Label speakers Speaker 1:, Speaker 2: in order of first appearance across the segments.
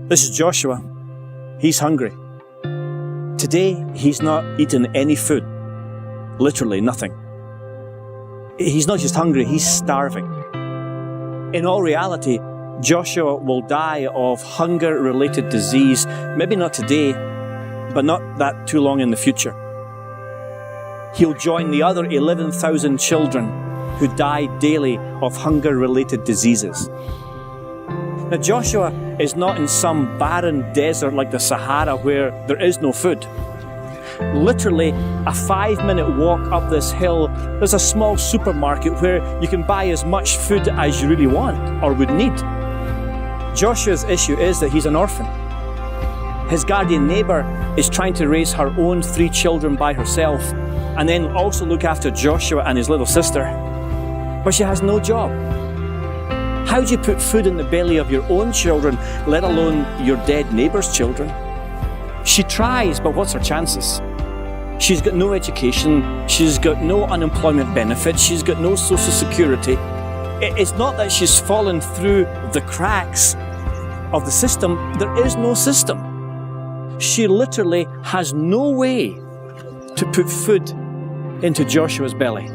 Speaker 1: This is Joshua. He's hungry. Today, he's not eaten any food. Literally nothing. He's not just hungry, he's starving. In all reality, Joshua will die of hunger-related disease, maybe not today, but not that too long in the future. He'll join the other 11,000 children who die daily of hunger-related diseases. Now, Joshua is not in some barren desert like the Sahara where there is no food. Literally, a 5-minute walk up this hill, there's a small supermarket where you can buy as much food as you really want or would need. Joshua's issue is that he's an orphan. His guardian neighbor is trying to raise her own 3 children by herself and then also look after Joshua and his little sister. But she has no job. How do you put food in the belly of your own children, let alone your dead neighbor's children? She tries, but what's her chances? She's got no education, she's got no unemployment benefits, she's got no social security. It's not that she's fallen through the cracks of the system, there is no system. She literally has no way to put food into Joshua's belly.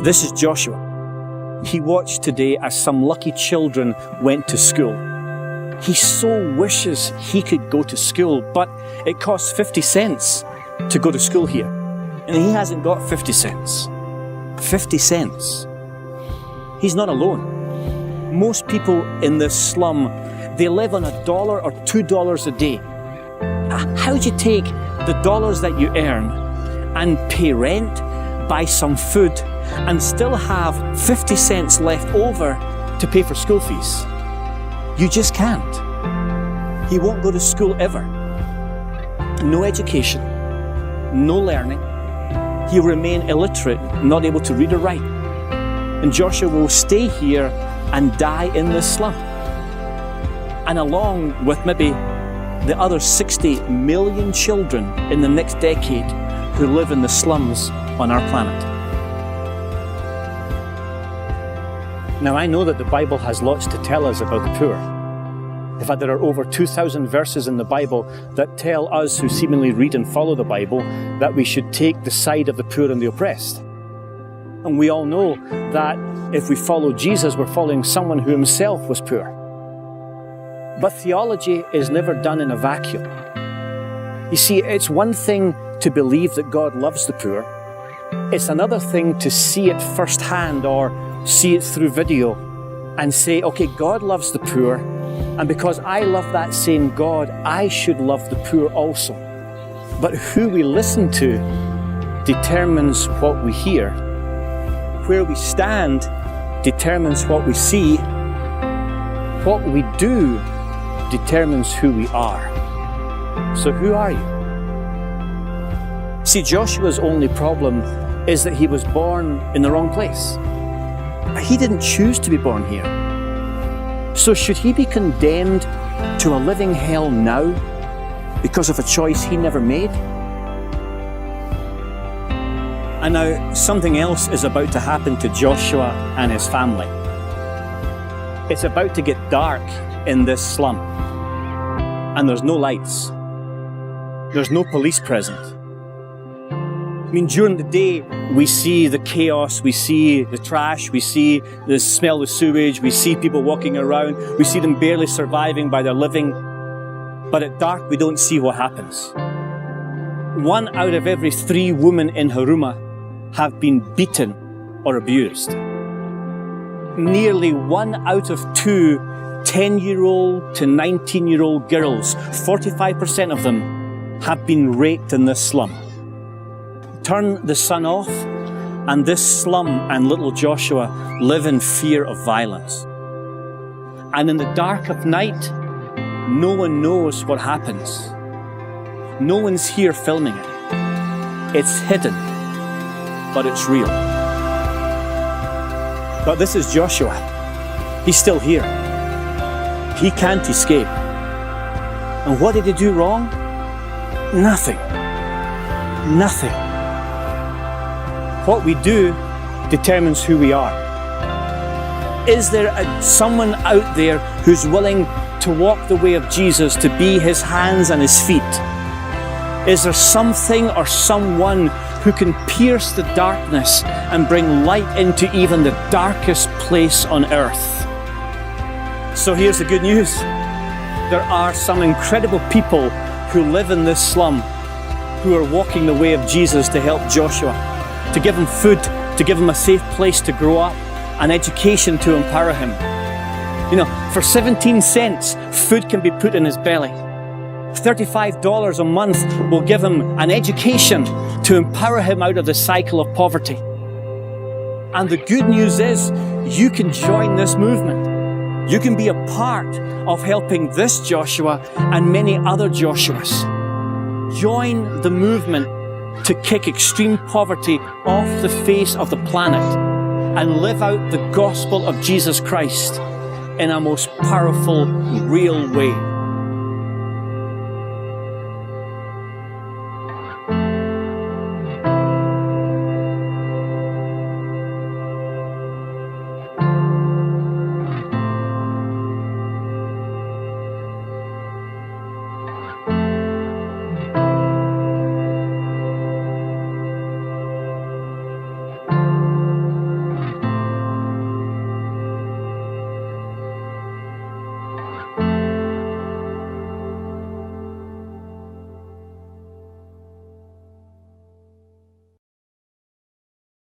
Speaker 1: This is Joshua. He watched today as some lucky children went to school. He so wishes he could go to school, but it costs 50 cents to go to school here. And he hasn't got 50 cents. 50 cents. He's not alone. Most people in this slum, they live on $1 or $2 a day. How do you take the dollars that you earn and pay rent, buy some food, and still have 50 cents left over to pay for school fees? You just can't. He won't go to school ever. No education, no learning. He'll remain illiterate, not able to read or write. And Joshua will stay here and die in this slum. And along with maybe the other 60 million children in the next decade who live in the slums on our planet. Now, I know that the Bible has lots to tell us about the poor. In fact, there are over 2,000 verses in the Bible that tell us who seemingly read and follow the Bible that we should take the side of the poor and the oppressed. And we all know that if we follow Jesus, we're following someone who himself was poor. But theology is never done in a vacuum. You see, it's one thing to believe that God loves the poor. It's another thing to see it firsthand or see it through video and say, okay, God loves the poor, and because I love that same God, I should love the poor also. But who we listen to determines what we hear. Where we stand determines what we see. What we do determines who we are. So who are you? See, Joshua's only problem is that he was born in the wrong place. He didn't choose to be born here. So should he be condemned to a living hell now because of a choice he never made? And now something else is about to happen to Joshua and his family. It's about to get dark in this slum. And there's no lights. There's no police present. I mean, during the day, we see the chaos, we see the trash, we see the smell of sewage, we see people walking around, we see them barely surviving by their living. But at dark, we don't see what happens. 1 out of every 3 women in Huruma have been beaten or abused. Nearly 1 out of 2 10-year-old to 19-year-old girls, 45% of them, have been raped in this slum. Turn the sun off, and this slum and little Joshua live in fear of violence. And in the dark of night, no one knows what happens. No one's here filming it. It's hidden, but it's real. But this is Joshua. He's still here. He can't escape. And what did he do wrong? Nothing. Nothing. What we do determines who we are. Is there someone out there who's willing to walk the way of Jesus, to be his hands and his feet? Is there something or someone who can pierce the darkness and bring light into even the darkest place on earth? So here's the good news. There are some incredible people who live in this slum who are walking the way of Jesus to help Joshua, to give him food, to give him a safe place to grow up, an education to empower him. You know, for 17 cents, food can be put in his belly. $35 a month will give him an education to empower him out of the cycle of poverty. And the good news is, you can join this movement. You can be a part of helping this Joshua and many other Joshuas. Join the movement to kick extreme poverty off the face of the planet and live out the gospel of Jesus Christ in a most powerful, real way.